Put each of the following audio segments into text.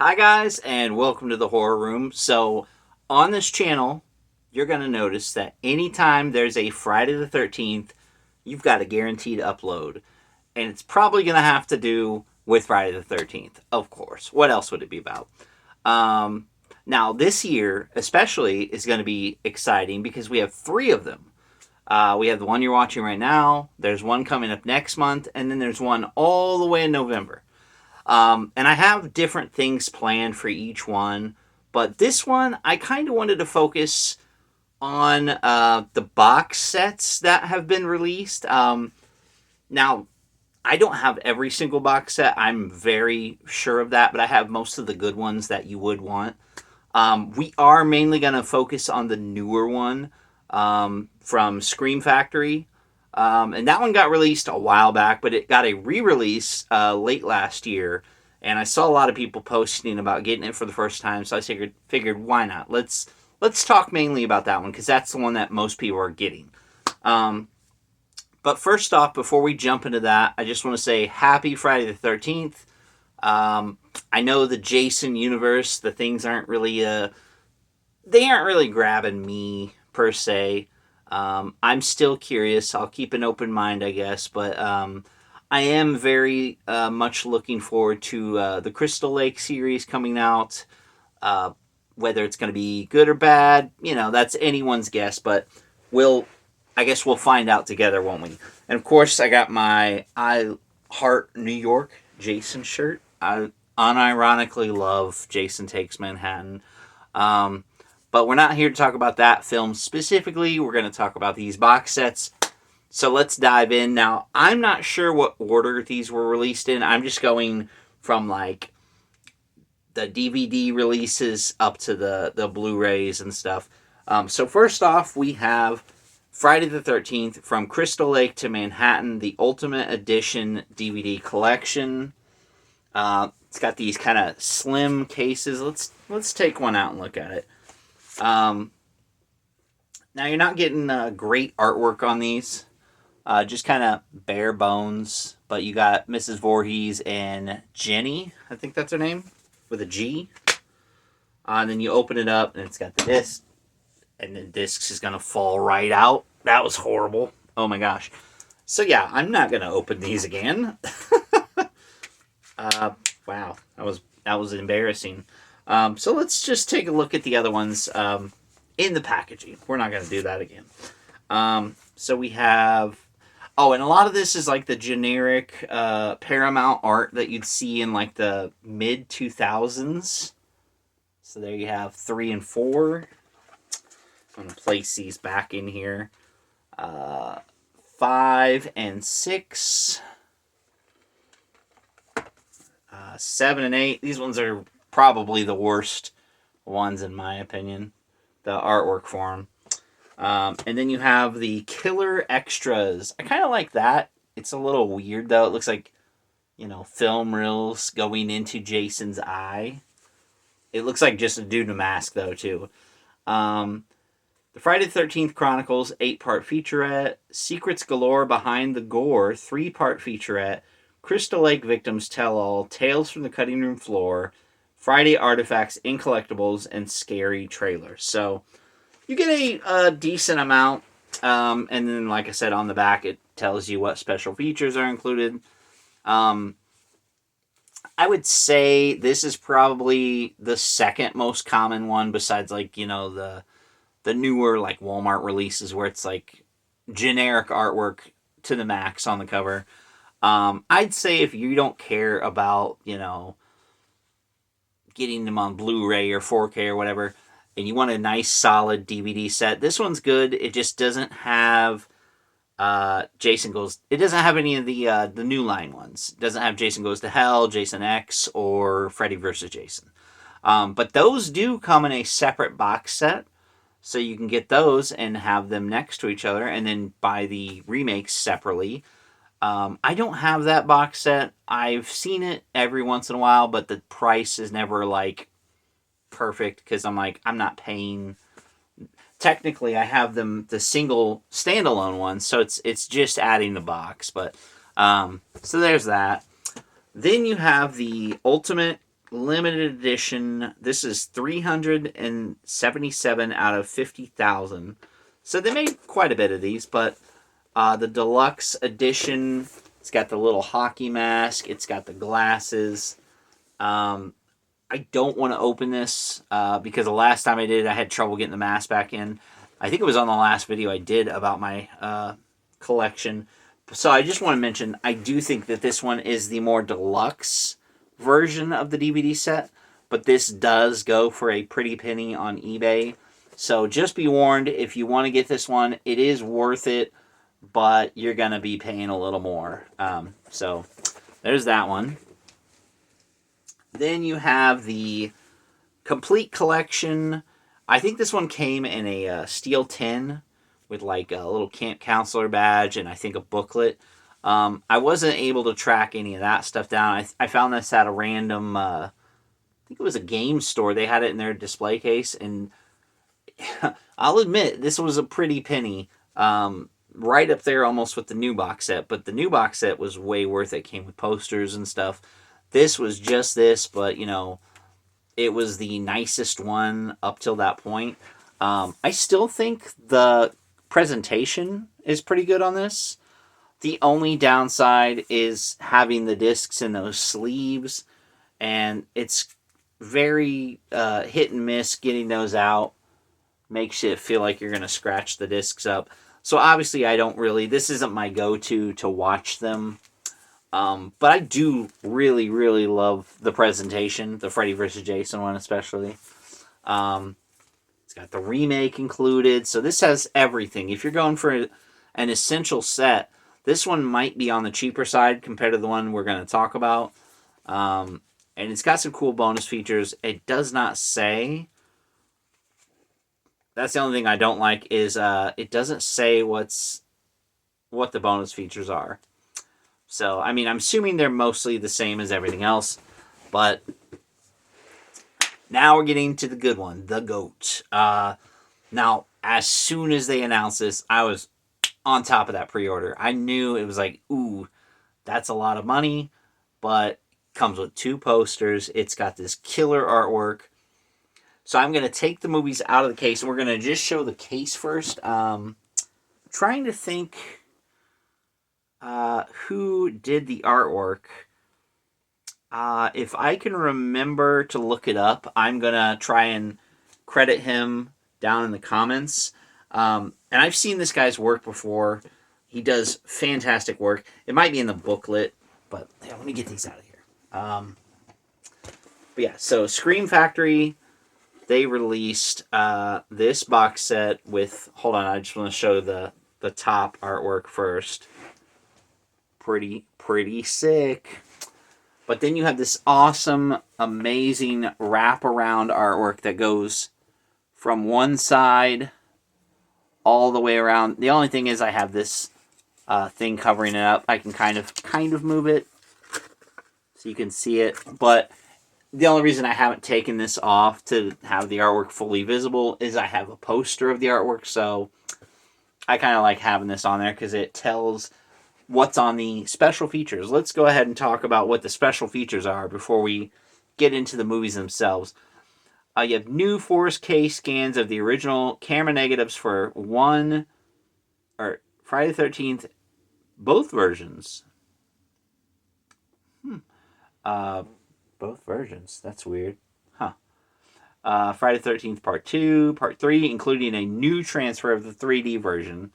Hi, guys, and welcome to the Horror Room. So, on this channel, you're going to notice that anytime there's a Friday the 13th, you've got a guaranteed upload. And it's probably going to have to do with Friday the 13th, of course. What else would it be about? Um, Now, this year, especially, is going to be exciting because we have three of them. We have the one you're watching right now, there's one coming up next month, and then there's one all the way in November. And I have different things planned for each one, but this one I kind of wanted to focus on the box sets that have been released. Now, I don't have every single box set, I'm very sure of that, but I have most of the good ones that you would want. We are mainly going to focus on the newer one from Scream Factory. And that one got released a while back, but it got a re-release late last year. And I saw a lot of people posting about getting it for the first time, so I figured why not? Let's talk mainly about that one because that's the one that most people are getting. But first off, before we jump into that, I just want to say happy Friday the 13th. I know the Jason universe, the things aren't really they aren't really grabbing me per se. I'm still curious. I'll keep an open mind, I guess, but I am very much looking forward to the Crystal Lake series coming out. Whether it's going to be good or bad, that's anyone's guess. But I guess we'll find out together, won't we? And of course, I got my I Heart New York Jason shirt. I unironically love Jason Takes Manhattan. Um, but we're not here to talk about that film specifically. We're going to talk about these box sets. So let's dive in. Now, I'm not sure what order these were released in. I'm just going from like the DVD releases up to the Blu-rays and stuff. So first off, we have Friday the 13th From Crystal Lake to Manhattan, the Ultimate Edition DVD collection. It's got these kind of slim cases. Let's take one out and look at it. Now you're not getting great artwork on these, just kind of bare bones. But you got Mrs. Voorhees and Jenny, I think that's her name, with a G. And then you open it up and it's got the disc, and the disc is gonna fall right out. That was horrible. Oh my gosh. So yeah, I'm not gonna open these again. Wow, that was embarrassing. So let's just take a look at the other ones in the packaging. We're not going to do that again. So we have... Oh, and a lot of this is like the generic Paramount art that you'd see in like the mid-2000s. So there you have 3 and 4. I'm going to place these back in here. 5 and 6. 7 and 8. These ones are probably the worst ones in my opinion. The artwork for them. And then you have the Killer Extras. I kind of like that. It's a little weird though. It looks like, film reels going into Jason's eye. It looks like just a dude in a mask though too. The Friday the 13th Chronicles 8-part featurette. Secrets Galore Behind the Gore 3-part featurette. Crystal Lake Victims Tell All, Tales from the Cutting Room Floor, Friday Artifacts in Collectibles, and Scary Trailers. So you get a decent amount. And then, like I said, on the back, it tells you what special features are included. I would say this is probably the second most common one besides, like, the newer, like, Walmart releases where it's, like, generic artwork to the max on the cover. I'd say if you don't care about, getting them on Blu-ray or 4K or whatever, and you want a nice solid DVD set, this one's good. It just doesn't have Jason Goes... It doesn't have any of the New Line ones. It doesn't have Jason Goes to Hell, Jason X, or Freddy vs. Jason. But those do come in a separate box set, so you can get those and have them next to each other, and then buy the remakes separately. I don't have that box set. I've seen it every once in a while, but the price is never like perfect because I'm not paying. Technically, I have the single standalone one, so it's just adding the box. But so there's that. Then you have the Ultimate limited edition. This is 377 out of 50,000. So they made quite a bit of these, but the deluxe edition, it's got the little hockey mask, it's got the glasses. I don't want to open this because the last time I did, I had trouble getting the mask back in. I think it was on the last video I did about my collection. So I just want to mention, I do think that this one is the more deluxe version of the DVD set, but this does go for a pretty penny on eBay. So just be warned, if you want to get this one, it is worth it, but you're going to be paying a little more. So there's that one. Then you have the complete collection. I think this one came in a steel tin with like a little camp counselor badge and I think a booklet. I wasn't able to track any of that stuff down. I found this at a random, I think it was a game store. They had it in their display case, and I'll admit this was a pretty penny. Right up there almost with the new box set, but the new box set was way worth it. It came with posters and stuff. This was just this, but you know, it was the nicest one up till that point. I still think the presentation is pretty good on this. The only downside is having the discs in those sleeves, and it's very hit and miss getting those out. Makes you feel like you're going to scratch the discs up. So obviously this isn't my go-to to watch them. But I do really, really love the presentation, the Freddy vs. Jason one especially. It's got the remake included, so this has everything. If you're going for an essential set, this one might be on the cheaper side compared to the one we're going to talk about. And it's got some cool bonus features. It does not say... That's the only thing I don't like is it doesn't say what the bonus features are. So, I mean, I'm assuming they're mostly the same as everything else. But now we're getting to the good one, the GOAT. Now, as soon as they announced this, I was on top of that pre-order. I knew it was like, ooh, that's a lot of money. But it comes with 2 posters. It's got this killer artwork. So I'm going to take the movies out of the case, and we're going to just show the case first. Trying to think who did the artwork. If I can remember to look it up, I'm going to try and credit him down in the comments. And I've seen this guy's work before. He does fantastic work. It might be in the booklet, but yeah, let me get these out of here. But yeah, so Scream Factory... They released this box set with... Hold on, I just want to show the top artwork first. Pretty sick. But then you have this awesome, amazing wraparound artwork that goes from one side all the way around. The only thing is I have this thing covering it up. I can kind of move it so you can see it. But... the only reason I haven't taken this off to have the artwork fully visible is I have a poster of the artwork, so I kind of like having this on there because it tells what's on the special features. Let's go ahead and talk about what the special features are before we get into the movies themselves. You have new 4K scans of the original camera negatives for Friday the 13th, both versions. Both versions. That's weird. Huh. Friday the 13th Part 2, Part 3, including a new transfer of the 3D version.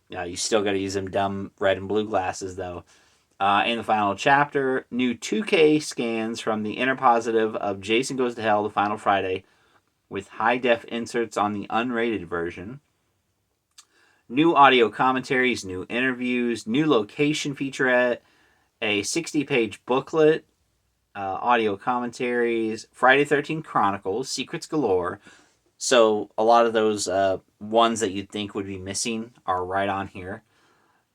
You still got to use them dumb red and blue glasses, though. In the final chapter, new 2K scans from the inner positive of Jason Goes to Hell, The Final Friday, with high-def inserts on the unrated version. New audio commentaries, new interviews, new location featurette, a 60-page booklet, audio commentaries, Friday the 13th Chronicles, Secrets Galore. So a lot of those ones that you'd think would be missing are right on here.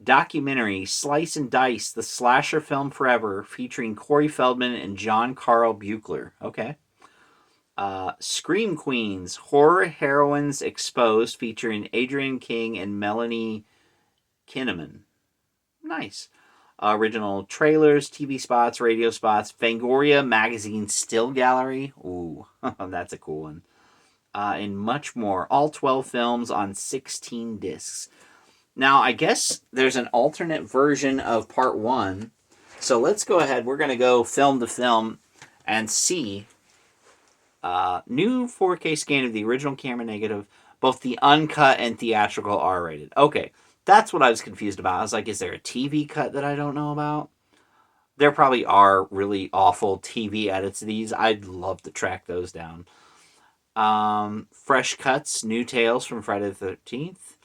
Documentary, Slice and Dice, the slasher film forever, featuring Corey Feldman and John Carl Buechler. Okay. Scream Queens, Horror Heroines Exposed, featuring Adrienne King and Melanie Kinnaman. Nice. original trailers, TV spots, radio spots, Fangoria magazine still gallery. Ooh, that's a cool one. And much more. All 12 films on 16 discs. Now, I guess there's an alternate version of part 1. So let's go ahead. We're going to go film to film and see new 4K scan of the original camera negative, both the uncut and theatrical R-rated. Okay, that's what I was confused about. I was like, is there a TV cut that I don't know about? There probably are really awful TV edits of these. I'd love to track those down. Fresh cuts, new tales from Friday the 13th.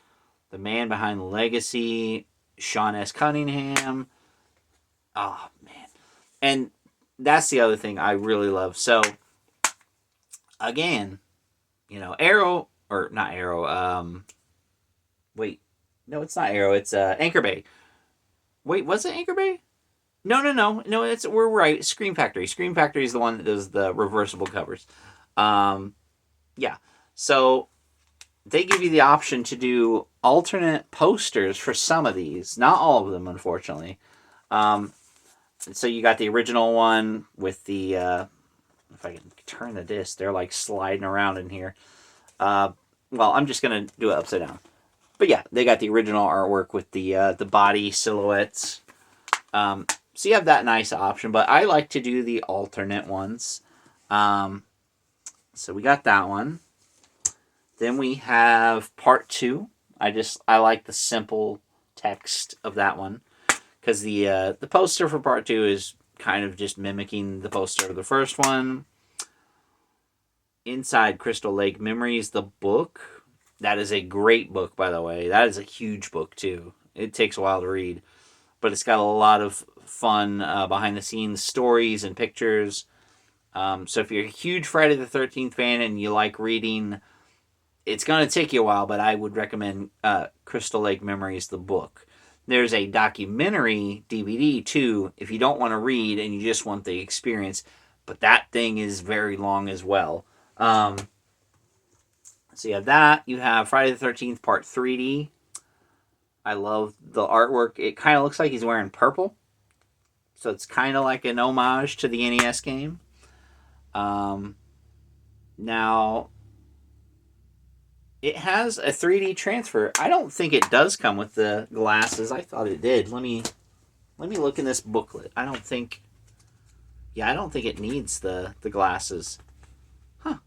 The man behind the legacy, Sean S. Cunningham. Oh, man. And that's the other thing I really love. So, again, Arrow, or not Arrow, wait. No, it's not Arrow. It's Anchor Bay. Wait, was it Anchor Bay? No. We're right. Scream Factory. Scream Factory is the one that does the reversible covers. Yeah. So they give you the option to do alternate posters for some of these. Not all of them, unfortunately. So you got the original one with the, if I can turn the disc, they're like sliding around in here. Well, I'm just going to do it upside down. But yeah, they got the original artwork with the body silhouettes. So you have that nice option, but I like to do the alternate ones. So we got that one. Then we have part 2. I like the simple text of that one, because the poster for part 2 is kind of just mimicking the poster of the first one. Inside Crystal Lake Memories, the book. That is a great book, by the way. That is a huge book, too. It takes a while to read. But it's got a lot of fun behind-the-scenes stories and pictures. So if you're a huge Friday the 13th fan and you like reading, it's going to take you a while, but I would recommend Crystal Lake Memories, the book. There's a documentary DVD, too, if you don't want to read and you just want the experience. But that thing is very long as well. So you have that. You have Friday the 13th Part 3D. I love the artwork. It kind of looks like he's wearing purple. So it's kind of like an homage to the NES game. Now, it has a 3D transfer. I don't think it does come with the glasses. I thought it did. Let me look in this booklet. I don't think it needs the glasses. Huh.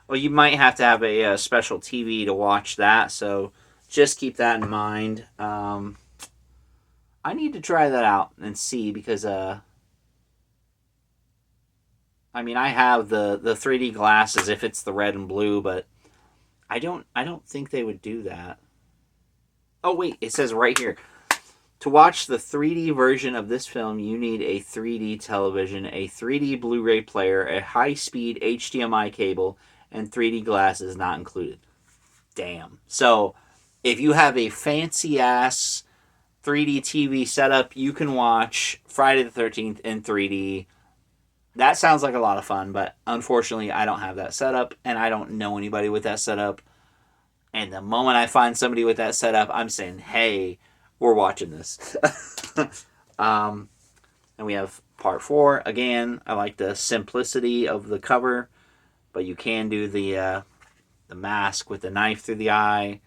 Well, you might have to have a special TV to watch that, so just keep that in mind. I need to try that out and see, because I have the 3D glasses if it's the red and blue, but I don't think they would do that. Oh wait, it says right here. To watch the 3D version of this film, you need a 3D television, a 3D Blu-ray player, a high-speed HDMI cable, and 3D glasses not included. Damn. So, if you have a fancy-ass 3D TV setup, you can watch Friday the 13th in 3D. That sounds like a lot of fun, but unfortunately, I don't have that setup, and I don't know anybody with that setup. And the moment I find somebody with that setup, I'm saying, hey, we're watching this. And we have part 4. Again, I like the simplicity of the cover, but you can do the mask with the knife through the eye.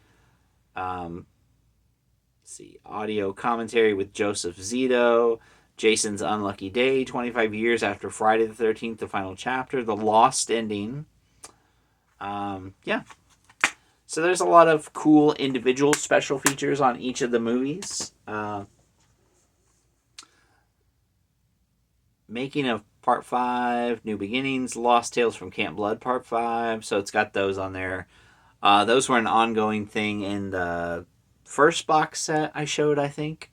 See, audio commentary with Joseph Zito. Jason's Unlucky Day, 25 years after Friday the 13th, the final chapter, the lost ending. Yeah. So there's a lot of cool individual special features on each of the movies. Making of Part 5, New Beginnings, Lost Tales from Camp Blood Part 5. So it's got those on there. Those were an ongoing thing in the first box set I showed, I think.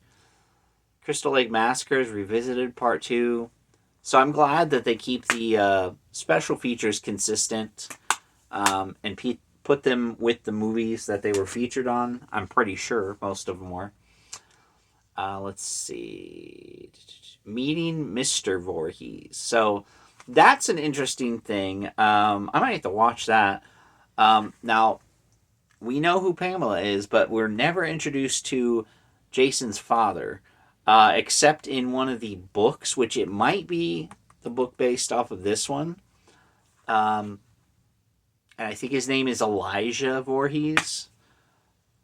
Crystal Lake Massacres Revisited Part 2. So I'm glad that they keep the special features consistent and put them with the movies that they were featured on. I'm pretty sure most of them were. Let's see. Meeting Mr. Voorhees. So that's an interesting thing. I might have to watch that. Now, we know who Pamela is, but we're never introduced to Jason's father. except in one of the books, which it might be the book based off of this one. Um, and I think his name is Elijah Voorhees.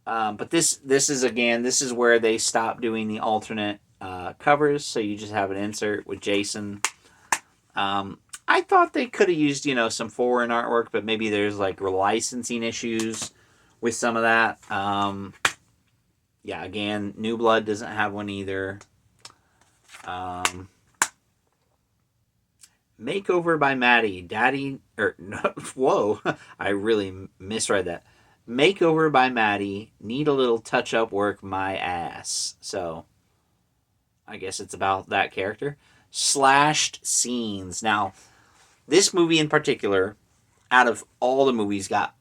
But this is again, this is where they stop doing the alternate covers, so you just have an insert with Jason. I thought they could have used, some foreign artwork, but maybe there's like licensing issues with some of that. Yeah, again, New Blood doesn't have one either. Makeover by Maddie, Daddy, or no, whoa, I really misread that. Makeover by Maddie, need a little touch up work, my ass. So, I guess it's about that character. Slashed scenes. Now, this movie in particular, out of all the movies, got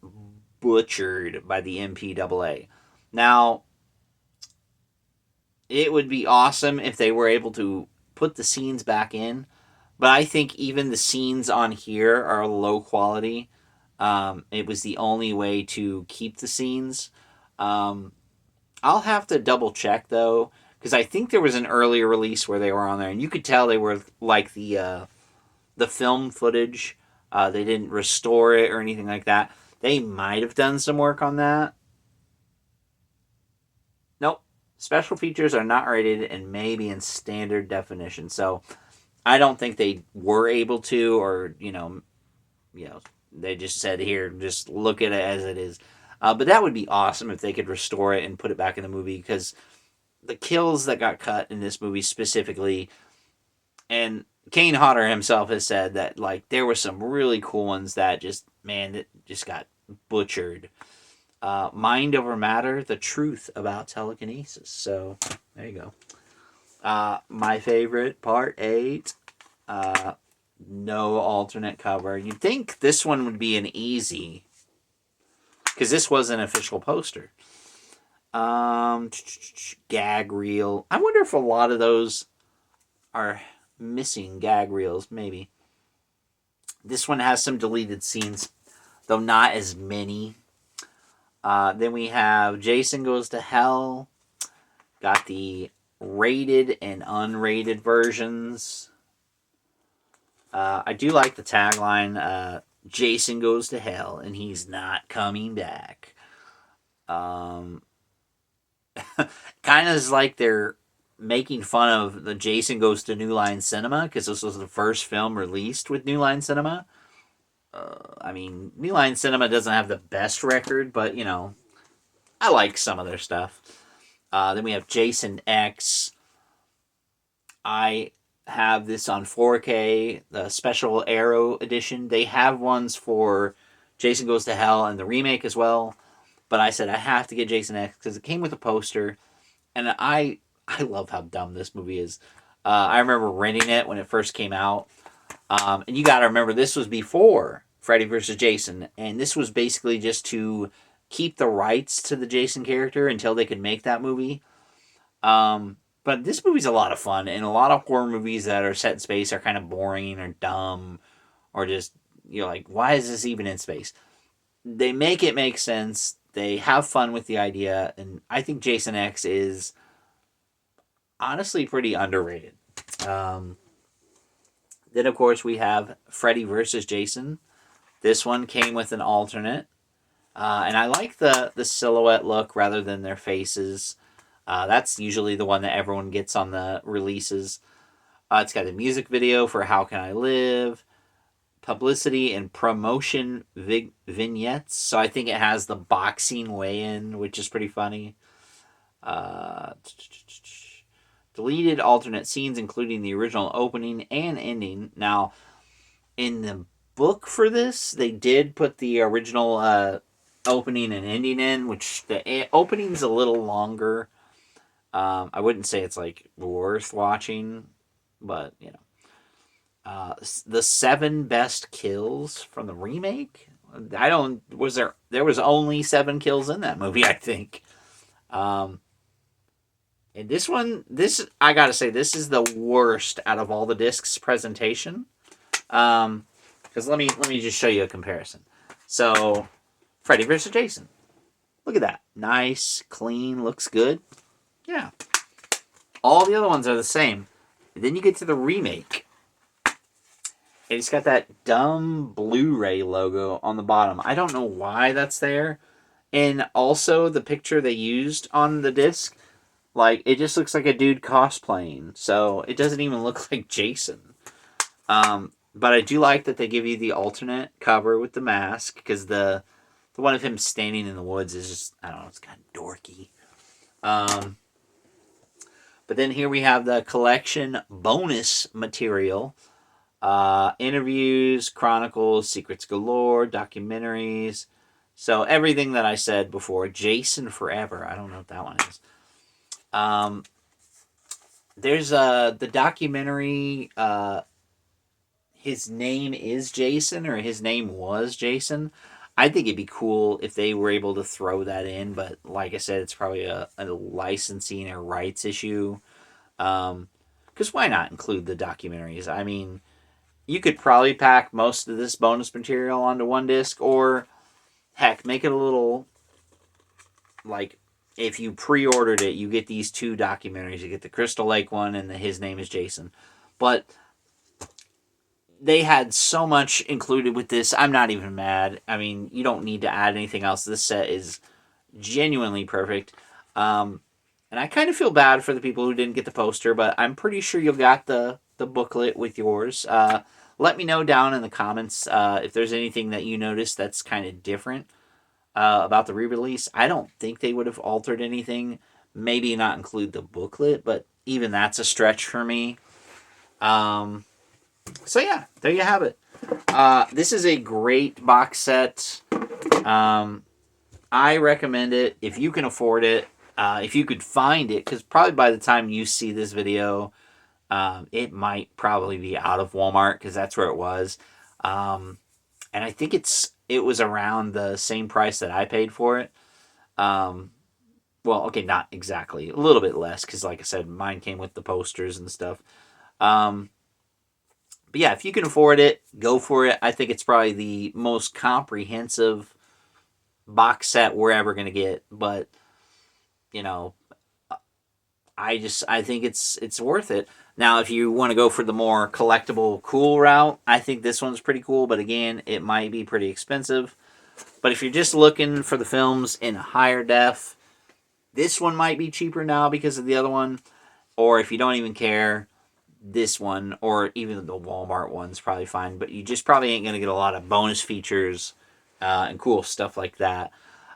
butchered by the MPAA. Now, it would be awesome if they were able to put the scenes back in, but I think even the scenes on here are low quality. It was the only way to keep the scenes. I'll have to double check though, because I think there was an earlier release where they were on there, and you could tell they were like the film footage. They didn't restore it or anything like that. They might have done some work on that. Nope. Special features are not rated and may be in standard definition. So I don't think they were able to, or they just said, here, just look at it as it is. But that would be awesome if they could restore it and put it back in the movie, because the kills that got cut in this movie specifically, and Kane Hodder himself has said that like there were some really cool ones that just got butchered. Mind over matter, the truth about telekinesis. So there you go. My favorite, part 8. No alternate cover. You'd think this one would be an easy, because this was an official poster. Gag reel. I wonder if a lot of those are missing gag reels, maybe. This one has some deleted scenes, though not as many. Then we have Jason Goes to Hell. Got the rated and unrated versions. I do like the tagline, Jason goes to hell and he's not coming back. Kind of is like they're making fun of the Jason Goes to New Line Cinema, because this was the first film released with New Line Cinema. New Line Cinema doesn't have the best record, but, I like some of their stuff. Then we have Jason X. I have this on 4K, the special Arrow edition. They have ones for Jason Goes to Hell and the remake as well. But I said I have to get Jason X because it came with a poster. And I love how dumb this movie is. I remember renting it when it first came out. And you got to remember, this was before Freddy vs. Jason. And this was basically just to keep the rights to the Jason character until they could make that movie. But this movie's a lot of fun, and a lot of horror movies that are set in space are kind of boring or dumb, or just, like, why is this even in space? They make it make sense. They have fun with the idea, and I think Jason X is honestly pretty underrated. Then, of course, we have Freddy vs. Jason. This one came with an alternate, and I like the silhouette look rather than their faces. That's usually the one that everyone gets on the releases. It's got a music video for How Can I Live, publicity and promotion vignettes. So I think it has the boxing weigh-in, which is pretty funny. Deleted alternate scenes, including the original opening and ending. Now, in the book for this, they did put the original opening and ending in, which the opening's a little longer. I wouldn't say it's like worth watching, but the 7 best kills from the remake. There was only 7 kills in that movie, I think. And this one, I gotta say, this is the worst out of all the discs presentation. Because let me just show you a comparison. So, Freddy vs. Jason. Look at that. Nice, clean, looks good. Yeah. All the other ones are the same. And then you get to the remake. And it's got that dumb Blu-ray logo on the bottom. I don't know why that's there. And also the picture they used on the disc, like, it just looks like a dude cosplaying. So it doesn't even look like Jason. But I do like that they give you the alternate cover with the mask, because the one of him standing in the woods is just, I don't know, it's kind of dorky. But then here we have the collection bonus material. Interviews, chronicles, secrets galore, documentaries. So everything that I said before. Jason Forever. I don't know what that one is. There's the documentary, his name is Jason, or his name was Jason. I think it'd be cool if they were able to throw that in, but like I said, it's probably a licensing or rights issue. Because why not include the documentaries? I mean, you could probably pack most of this bonus material onto one disc, or heck, make it a little, like, if you pre-ordered it, you get these two documentaries. You get the Crystal Lake one and the His Name is Jason. But they had so much included with this. I'm not even mad. I mean, you don't need to add anything else. This set is genuinely perfect. And I kind of feel bad for the people who didn't get the poster, but I'm pretty sure you got the booklet with yours. Let me know down in the comments if there's anything that you noticed that's kind of different about the re-release. I don't think they would have altered anything. Maybe not include the booklet, but even that's a stretch for me. So yeah, there you have it. This is a great box set. I recommend it if you can afford it. If you could find it, because probably by the time you see this video, it might probably be out of Walmart, because that's where it was. And I think it was around the same price that I paid for it. Well, okay, not exactly. A little bit less, because like I said, mine came with the posters and stuff. But yeah, if you can afford it, go for it. I think it's probably the most comprehensive box set we're ever going to get. But, you know, I think it's worth it. Now, if you want to go for the more collectible, cool route, I think this one's pretty cool. But again, it might be pretty expensive. But if you're just looking for the films in higher def, this one might be cheaper now because of the other one. Or if you don't even care, this one, or even the Walmart one's probably fine, but you just probably ain't going to get a lot of bonus features and cool stuff like that.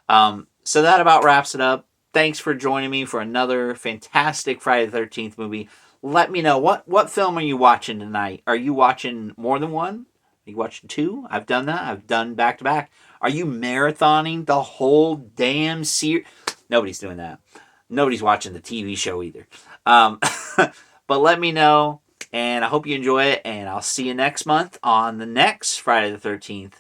So that about wraps it up. Thanks for joining me for another fantastic Friday the 13th movie. Let me know, what film are you watching tonight? Are you watching more than one? Are you watching two? I've done that. I've done back-to-back. Are you marathoning the whole damn series? Nobody's doing that. Nobody's watching the TV show either. But let me know, and I hope you enjoy it, and I'll see you next month on the next Friday the 13th.